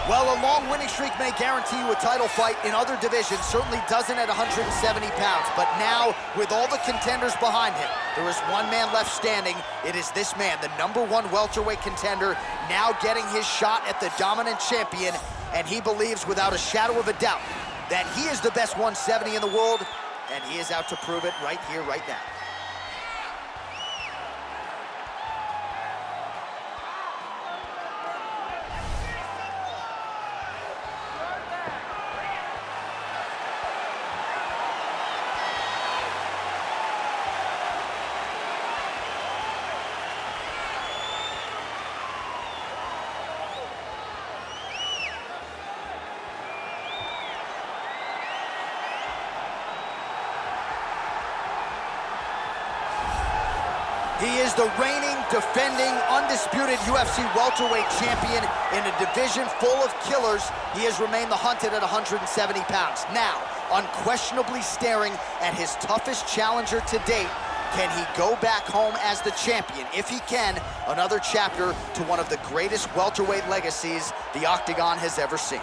Well, a long winning streak may guarantee you a title fight in other divisions, certainly doesn't at 170 pounds. But now, with all the contenders behind him, there is one man left standing. It is this man, the #1 welterweight contender, now getting his shot at the dominant champion. And he believes without a shadow of a doubt that he is the best 170 in the world, and he is out to prove it right here, right now. He is the reigning, defending, undisputed UFC welterweight champion in a division full of killers. He has remained the hunted at 170 pounds. Now, unquestionably staring at his toughest challenger to date. Can he go back home as the champion? If he can, another chapter to one of the greatest welterweight legacies the Octagon has ever seen.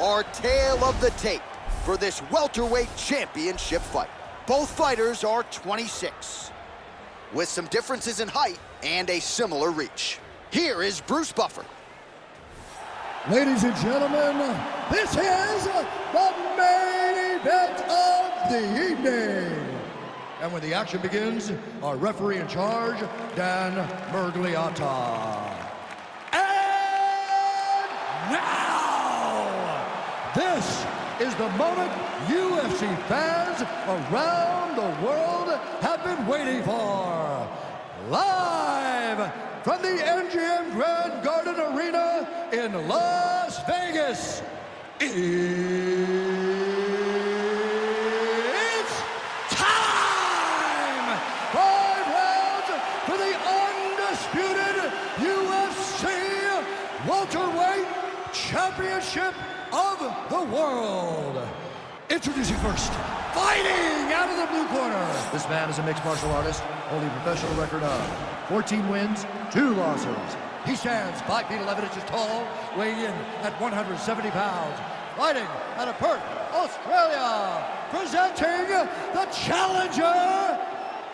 Our tale of the tape for this welterweight championship fight. Both fighters are 26, with some differences in height and a similar reach. Here is Bruce Buffer. Ladies and gentlemen, this is the main event of the evening. And when the action begins, our referee in charge, Dan Mergliata. And now, this is the moment UFC fans around the world have been waiting for. Live from the MGM Grand Garden Arena in Las Vegas, it's time! 5 rounds for the undisputed UFC welterweight championship of the world. Introducing first, fighting out of the blue corner. This man is a mixed martial artist, holding a professional record of 14 wins, 2 losses. He stands 5 feet 11 inches tall, weighing in at 170 pounds. Fighting out of Perth, Australia. Presenting the challenger,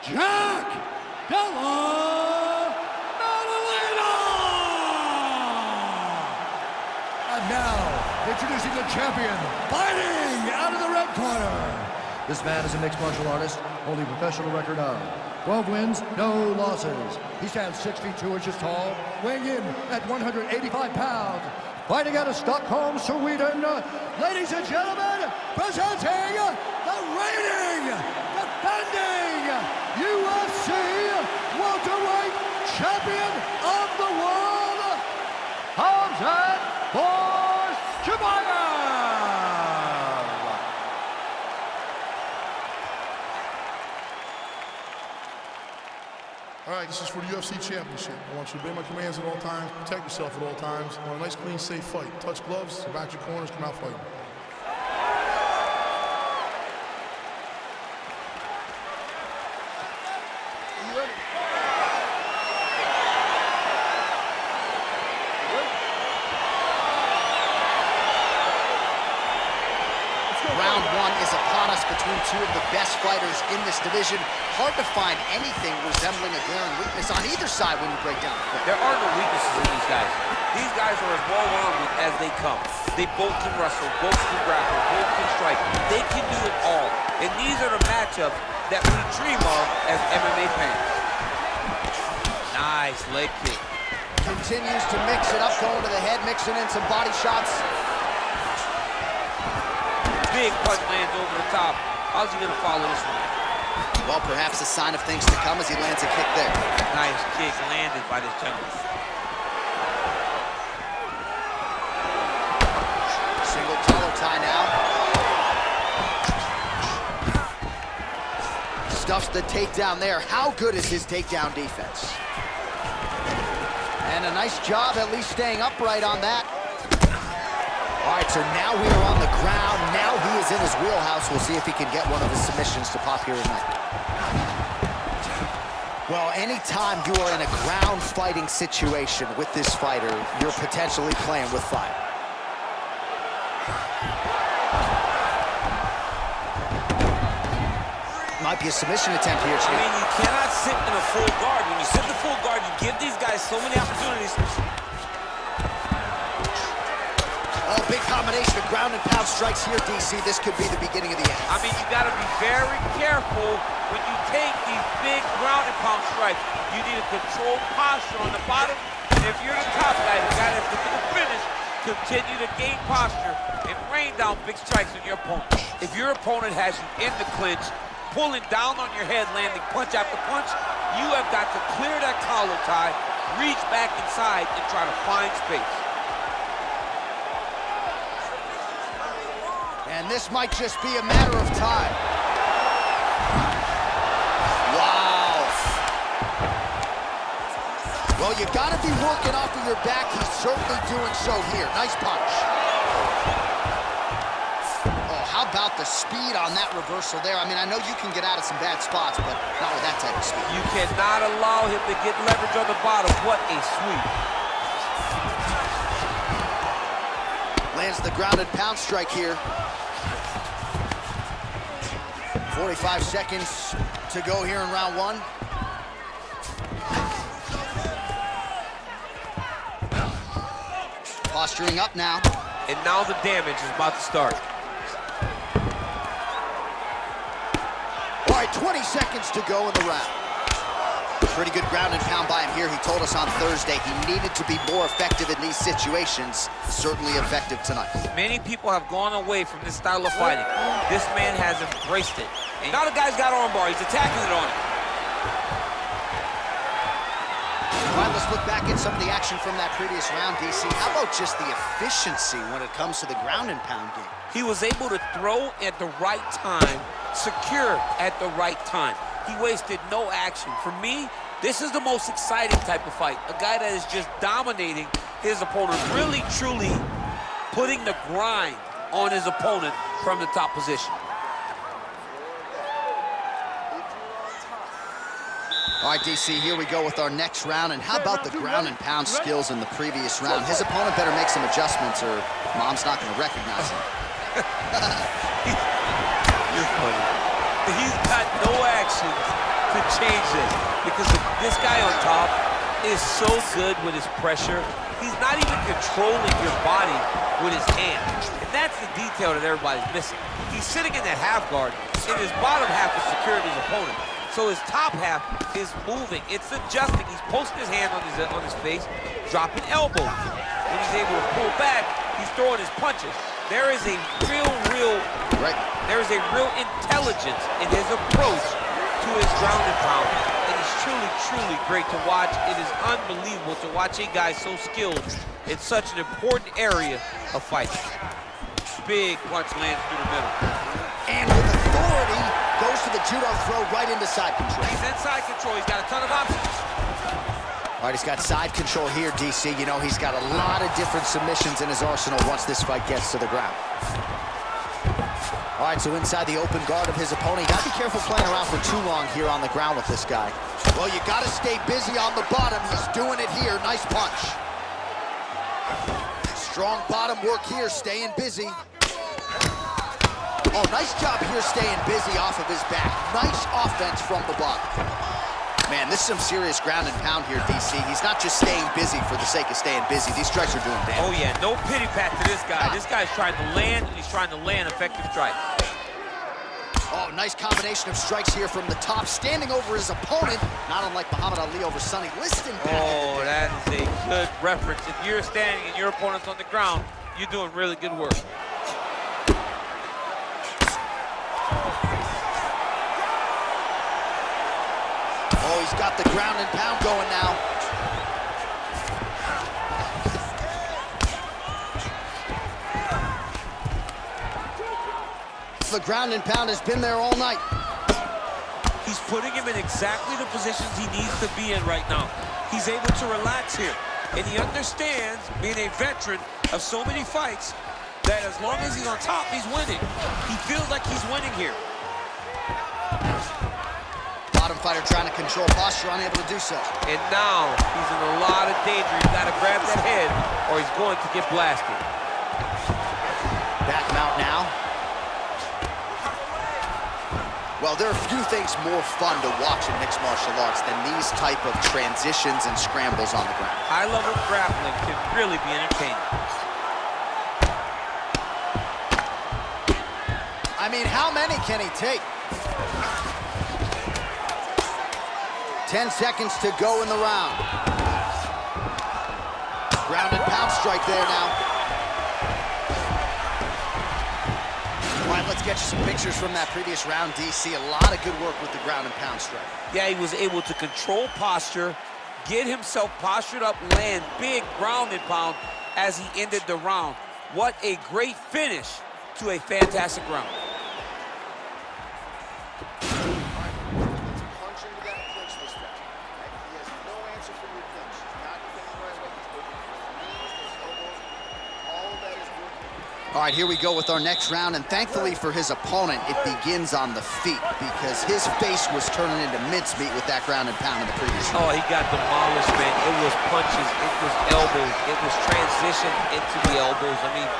Jack Della Maddalena. And now, introducing the champion, fighting out of the red corner. This man is a mixed martial artist, holding a professional record of 12 wins, no losses. He stands 6 feet 2 inches tall, weighing in at 185 pounds. Fighting out of Stockholm, Sweden. Ladies and gentlemen, presenting the reigning, defending UFC welterweight champion of the world, Khamzat Chimaev. All right, this is for the UFC Championship. I want you to obey my commands at all times, protect yourself at all times. I want a nice, clean, safe fight. Touch gloves, back your corners, come out fighting. Are you ready? Round 1 is upon us between 2 of the best fighters in this division. Hard to find anything resembling a glaring weakness on either side when you break down the fight. There are no weaknesses in these guys. These guys are as well-rounded as they come. They both can wrestle, both can grapple, both can strike. They can do it all. And these are the matchups that we dream of as MMA fans. Nice leg kick. Continues to mix it up, going to the head, mixing in some body shots. Big punch lands over the top. How's he gonna follow this one? Well, perhaps a sign of things to come as he lands a kick there. Nice kick landed by this gentleman. Single collar tie now. Stuffs the takedown there. How good is his takedown defense? And a nice job at least staying upright on that. All right, so now we are on the ground. Now he is in his wheelhouse. We'll see if he can get one of his submissions to pop here tonight. Well, anytime you are in a ground fighting situation with this fighter, you're potentially playing with fire. Might be a submission attempt here, Chief. I mean, you cannot sit in a full guard. When you sit in the full guard, you give these guys so many opportunities. Oh, big combination of ground and pound strikes here, DC. This could be the beginning of the end. I mean, you got to be very careful when you take these big ground and pound strikes. You need a controlled posture on the bottom. And if you're the top guy, the guy that's going to finish, continue to gain posture and rain down big strikes on your opponent. If your opponent has you in the clinch, pulling down on your head, landing punch after punch, you have got to clear that collar tie, reach back inside, and try to find space. And this might just be a matter of time. Wow. Well, you gotta be working off of your back. He's certainly doing so here. Nice punch. How about the speed on that reversal there? I mean, I know you can get out of some bad spots, but not with that type of speed. You cannot allow him to get leverage on the bottom. What a sweep. Lands the grounded pound strike here. 45 seconds to go here in round one. Posturing up now. And now the damage is about to start. All right, 20 seconds to go in the round. Pretty good ground and pound by him here. He told us on Thursday he needed to be more effective in these situations. Certainly effective tonight. Many people have gone away from this style of fighting. This man has embraced it. And now the guy's got armbar. He's attacking it on it. All right, let's look back at some of the action from that previous round, DC. How about just the efficiency when it comes to the ground and pound game? He was able to throw at the right time, secure at the right time. He wasted no action. For me, this is the most exciting type of fight. A guy that is just dominating his opponent, really, truly putting the grind on his opponent from the top position. All right, DC, here we go with our next round. And how about the ground and pound skills in the previous round? His opponent better make some adjustments or Mom's not going to recognize him. You're funny. He's got no action to change this because this guy on top is so good with his pressure. He's not even controlling your body with his hands. And that's the detail that everybody's missing. He's sitting in that half guard, and his bottom half is secured his opponent. So his top half is moving. It's adjusting. He's posting his hand on his face, dropping elbows. When he's able to pull back, he's throwing his punches. There is a real intelligence in his approach to his ground and pound. It is truly, truly great to watch. It is unbelievable to watch a guy so skilled in such an important area of fighting. Big punch lands through the middle. And with authority, goes to the judo throw right into side control. He's in side control. He's got a ton of options. All right, he's got side control here, DC. You know, he's got a lot of different submissions in his arsenal once this fight gets to the ground. All right, so inside the open guard of his opponent. You gotta be careful playing around for too long here on the ground with this guy. Well, you gotta stay busy on the bottom. He's doing it here. Nice punch. Strong bottom work here, staying busy. Oh, nice job here staying busy off of his back. Nice offense from the bottom. Man, this is some serious ground and pound here, DC. He's not just staying busy for the sake of staying busy. These strikes are doing damage. Oh, yeah, no pity pat to this guy. This guy's trying to land, and he's trying to land effective strikes. Oh, nice combination of strikes here from the top, standing over his opponent, not unlike Muhammad Ali over Sonny Liston. Oh, that is a good reference. If you're standing and your opponent's on the ground, you're doing really good work. Oh, he's got the ground and pound going now. The ground and pound has been there all night. He's putting him in exactly the positions he needs to be in right now. He's able to relax here. And he understands, being a veteran of so many fights, that as long as he's on top, he's winning. He feels like he's winning here. Bottom fighter trying to control posture, unable to do so. And now he's in a lot of danger. He's got to grab that head or he's going to get blasted. Back him out now. Well, there are few things more fun to watch in mixed martial arts than these type of transitions and scrambles on the ground. High-level grappling can really be entertaining. I mean, how many can he take? 10 seconds to go in the round. Ground and pound strike there now. All right, let's get you some pictures from that previous round, DC. A lot of good work with the ground and pound strike. Yeah, he was able to control posture, get himself postured up, land big ground and pound as he ended the round. What a great finish to a fantastic round. All right, here we go with our next round, and thankfully for his opponent, it begins on the feet because his face was turning into mincemeat with that ground and pound in the previous round. Oh, he got demolished, man. It was punches, it was elbows, it was transition into the elbows. I mean,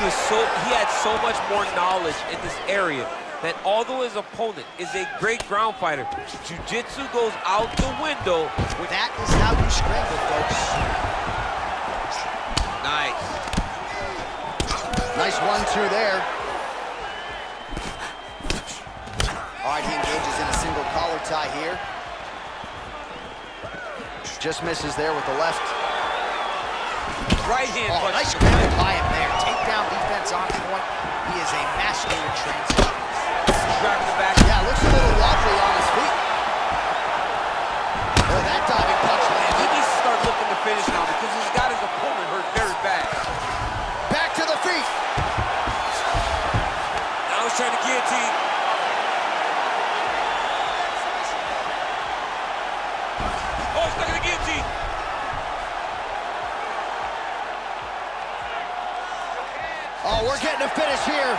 he had so much more knowledge in this area that although his opponent is a great ground fighter, jiu-jitsu goes out the window. That is how you scramble, folks. Nice. Nice 1-2 there. All right, he engages in a single collar tie here. Just misses there with the left. Right hand punch. Nice scramble by him there. Takedown defense on point. He is a master in transition. Driving the back. Yeah, looks a little wobbly on his feet. Oh, that diving punch landed. He needs to start looking to finish now because he's got his opponent hurt very bad. Back to the feet. Now he's trying to guillotine. Oh, stuck in the guillotine. Oh, we're getting a finish here.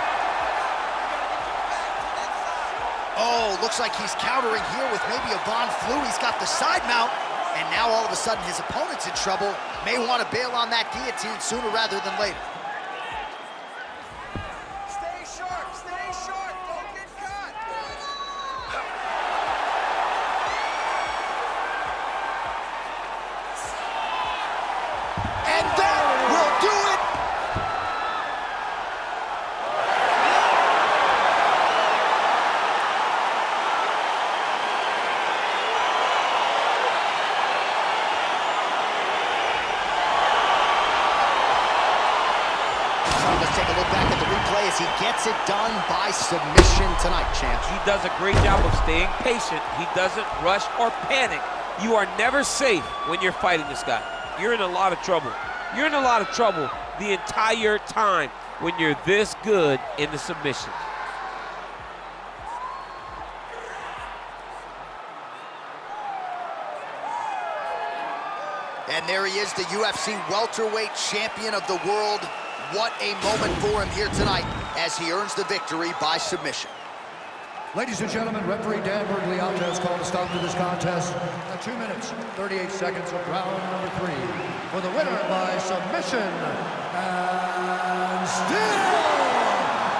Oh, looks like he's countering here with maybe a Von Flue. He's got the side mount, and now all of a sudden his opponent's in trouble. May want to bail on that guillotine sooner rather than later. Stay sharp, don't get caught. And that will do it. Let's take a look back at the replay as he gets it done by submission tonight, champs. He does a great job of staying patient. He doesn't rush or panic. You are never safe when you're fighting this guy. You're in a lot of trouble. You're in a lot of trouble the entire time when you're this good in the submission. And there he is, the UFC welterweight champion of the world. What a moment for him here tonight as he earns the victory by submission. Ladies and gentlemen, referee Dan Bergliata has called a stop to this contest at 2 minutes, 38 seconds of round number 3. For the winner by submission, and still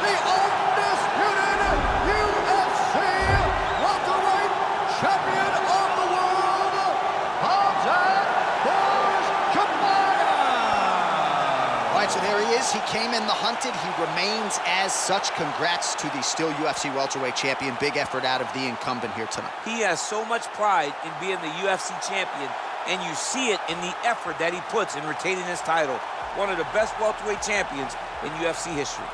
the undisputed UFC welterweight champion of the world, Khamzat Chimaev. All right, so there he is. He came in the hunted. He remains as such. Congrats to the still UFC welterweight champion. Big effort out of the incumbent here tonight. He has so much pride in being the UFC champion, and you see it in the effort that he puts in retaining his title. One of the best welterweight champions in UFC history.